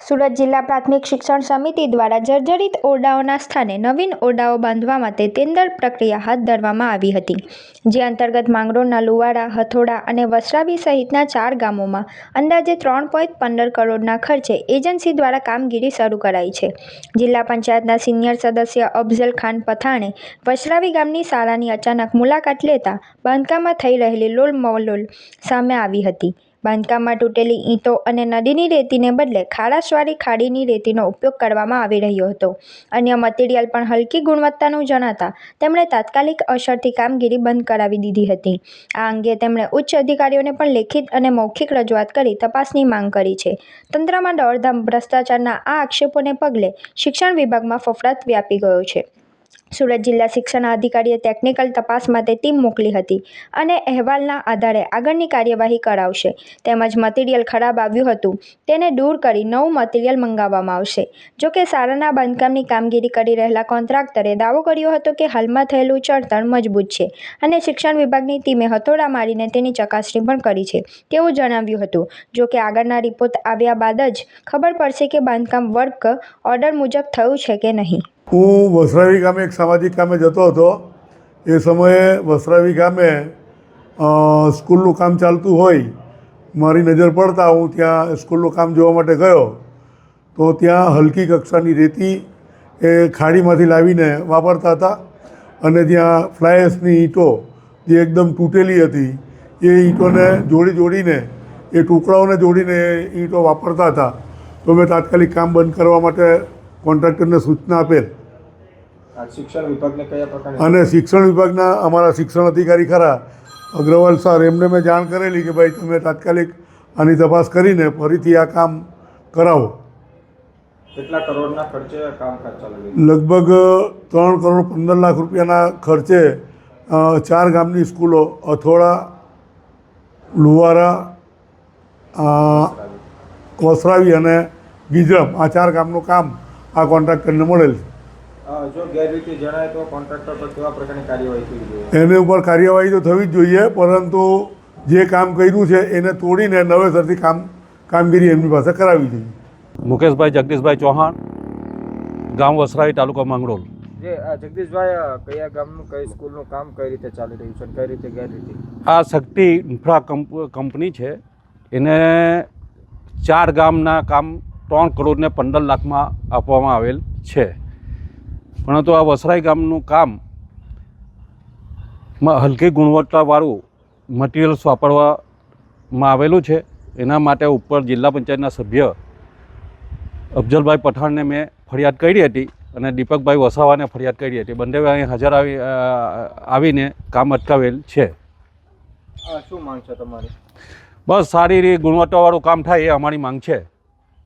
સુરત જિલ્લા પ્રાથમિક શિક્ષણ સમિતિ દ્વારા જર્જરિત ઓરડાઓના સ્થાને નવીન ઓરડાઓ બાંધવા માટે ટેન્ડર પ્રક્રિયા હાથ ધરવામાં આવી હતી, જે અંતર્ગત માંગરોળના લુવાડા, હથોડા અને વસરાવી સહિતના 4 ગામોમાં અંદાજે 3.15 કરોડના ખર્ચે એજન્સી દ્વારા કામગીરી શરૂ કરાઈ છે. જિલ્લા પંચાયતના સિનિયર સદસ્ય અફઝલ ખાન પઠાણે વસરાવી ગામની શાળાની અચાનક મુલાકાત લેતા બાંધકામમાં થઈ રહેલી લોલમલોલ સામે આવી હતી. બાંધકામમાં તૂટેલી ઈંટો અને નદીની રેતીને બદલે ખાડાશવાળી ખાડીની રેતીનો ઉપયોગ કરવામાં આવી રહ્યો હતો. અન્ય મટીરીયલ પણ હલકી ગુણવત્તાનું જણાતા તેમણે તાત્કાલિક અસરથી કામગીરી બંધ કરાવી દીધી હતી. આ અંગે તેમણે ઉચ્ચ અધિકારીઓને પણ લેખિત અને મૌખિક રજૂઆત કરી તપાસની માંગ કરી છે. તંત્રમાં દોડધામ ભ્રષ્ટાચારના આ આક્ષેપોને પગલે શિક્ષણ વિભાગમાં ફફડાટ વ્યાપી ગયો છે. સુરત જિલ્લા શિક્ષણ અધિકારીએ ટેકનિકલ તપાસ માટે ટીમ મોકલી હતી અને અહેવાલના આધારે આગળની કાર્યવાહી કરાવશે. તેમજ મટીરીયલ ખરાબ આવ્યું હતું તેને દૂર કરી નવું મટીરીયલ મંગાવવામાં આવશે. જોકે શાળાના બાંધકામની કામગીરી કરી રહેલા કોન્ટ્રાક્ટરે દાવો કર્યો હતો કે હાલમાં થયેલું ચણતર મજબૂત છે અને શિક્ષણ વિભાગની ટીમે હથોડા મારીને તેની ચકાસણી પણ કરી છે તેવું જણાવ્યું હતું. જોકે આગળના રિપોર્ટ આવ્યા બાદ જ ખબર પડશે કે બાંધકામ વર્ક ઓર્ડર મુજબ થયું છે કે નહીં. હું વસરાવી ગામે એક સામાજિક કામે જતો હતો. એ સમયે વસરાવી ગામે સ્કૂલનું કામ ચાલતું હોય, મારી નજર પડતા હું ત્યાં સ્કૂલનું કામ જોવા માટે ગયો તો ત્યાં હલકી કક્ષાની રેતી એ ખાડીમાંથી લાવીને વાપરતા હતા અને ત્યાં ફ્લાયસની ઈંટો જે એકદમ તૂટેલી હતી એ ઈંટોને જોડીને એ ટુકડાઓને જોડીને ઈંટો વાપરતા હતા. તો મેં તાત્કાલિક કામ બંધ કરવા માટે કોન્ટ્રાક્ટરને સૂચના આપેલ. શિક્ષણ વિભાગને કયા પ્રકારની અને શિક્ષણ વિભાગના અમારા શિક્ષણ અધિકારી ખરા અગ્રવાલ સર, એમને મેં જાણ કરેલી કે ભાઈ તમે તાત્કાલિક આની તપાસ કરીને ફરીથી આ કામ કરાવો. કેટલા કરોડના ખર્ચે કામકાજ ચાલુ છે? લગભગ 3 કરોડ 15 લાખ રૂપિયાના ખર્ચે 4 ગામની સ્કૂલો અથોડા, લુવારા, વસરાવી અને ગીજરમ આ 4 ગામનું કામ આ કોન્ટ્રાક્ટરને મળેલ છે. જો ગેરરીતિ જણાય તો કોન્ટ્રાક્ટર પર કેવા પ્રકારની કાર્યવાહી થવી જોઈએ? એને ઉપર કાર્યવાહી તો થવી જ જોઈએ, પરંતુ જે કામ કર્યું છે એને તોડીને નવેસરથી કામગીરી એમની પાસે કરાવવી જોઈએ. મુકેશભાઈ જગદીશભાઈ ચૌહાણ, ગામ વસરાવી, તાલુકા માંગરોળ. જે જગદીશભાઈ, કયા ગામનું કઈ સ્કૂલનું કામ કઈ રીતે ચાલી રહ્યું છે અને કઈ રીતે ગેરરીતિ? આ શક્તિ ઇન્ફ્રા કંપની છે, એને 4 ગામના કામ 3 કરોડ ને 15 લાખમાં આપવામાં આવેલ છે. પરંતુ આ વસરાઈ ગામનું કામમાં હલકી ગુણવત્તાવાળું મટીરિયલ્સ વાપરવામાં આવેલું છે. એના માટે ઉપર જિલ્લા પંચાયતના સભ્ય અફઝલભાઈ પઠાણને મેં ફરિયાદ કરી હતી અને દીપકભાઈ વસાવાને ફરિયાદ કરી હતી. બંને અહીં હાજર આવીને કામ અટકાવેલ છે. શું માંગ છે તમારી? બસ સારી ગુણવત્તાવાળું કામ થાય એ અમારી માંગ છે.